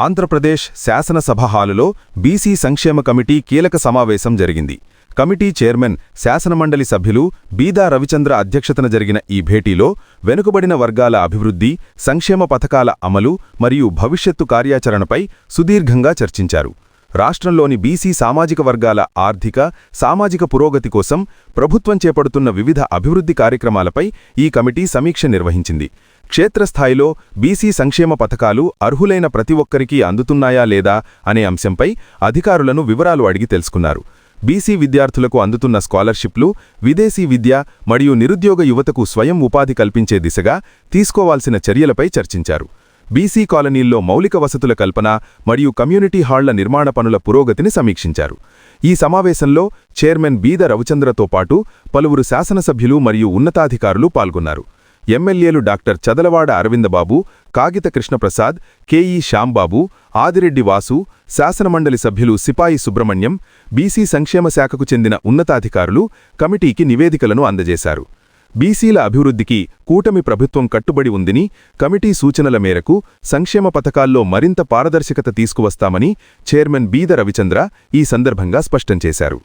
ఆంధ్రప్రదేశ్ శాసనసభ హాలులో బీసీ సంక్షేమ కమిటీ కీలక సమావేశం జరిగింది. కమిటీ చైర్మన్ శాసనమండలి సభ్యులు బీదా రవిచంద్ర అధ్యక్షతన జరిగిన ఈ భేటీలో వెనుకబడిన వర్గాల అభివృద్ధి, సంక్షేమ పథకాల అమలు మరియు భవిష్యత్తు కార్యాచరణపై సుదీర్ఘంగా చర్చించారు. రాష్ట్రంలోని బీసీ సామాజిక వర్గాల ఆర్థిక, సామాజిక పురోగతి కోసం ప్రభుత్వం చేపడుతున్న వివిధ అభివృద్ధి కార్యక్రమాలపై ఈ కమిటీ సమీక్ష నిర్వహించింది. క్షేత్రస్థాయిలో బీసీ సంక్షేమ పథకాలు అర్హులైన ప్రతి ఒక్కరికీ అందుతున్నాయా లేదా అనే అంశంపై అధికారులను వివరాలు అడిగి తెలుసుకున్నారు. బీసీ విద్యార్థులకు అందుతున్న స్కాలర్షిప్లు, విదేశీ విద్య మరియు నిరుద్యోగ యువతకు స్వయం ఉపాధి కల్పించే దిశగా తీసుకోవాల్సిన చర్యలపై చర్చించారు. బీసీ కాలనీల్లో మౌలిక వసతుల కల్పన మరియు కమ్యూనిటీ హాళ్ల నిర్మాణ పనుల పురోగతిని సమీక్షించారు. ఈ సమావేశంలో చైర్మన్ బీద రవిచంద్రతో పాటు పలువురు శాసనసభ్యులు మరియు ఉన్నతాధికారులు పాల్గొన్నారు. ఎమ్మెల్యేలు డాక్టర్ చదలవాడ అరవిందబాబు, కాగిత కృష్ణప్రసాద్, కెఈ శ్యాంబాబు, ఆదిరెడ్డి వాసు, శాసనమండలి సభ్యులు సిపాయి సుబ్రహ్మణ్యం, బీసీ సంక్షేమ శాఖకు చెందిన ఉన్నతాధికారులు కమిటీకి నివేదికలను అందజేశారు. బీసీల అభివృద్ధికి కూటమి ప్రభుత్వం కట్టుబడి ఉందని, కమిటీ సూచనల మేరకు సంక్షేమ పథకాల్లో మరింత పారదర్శకత తీసుకువస్తామని చైర్మన్ బీద రవిచంద్ర ఈ సందర్భంగా స్పష్టం చేశారు.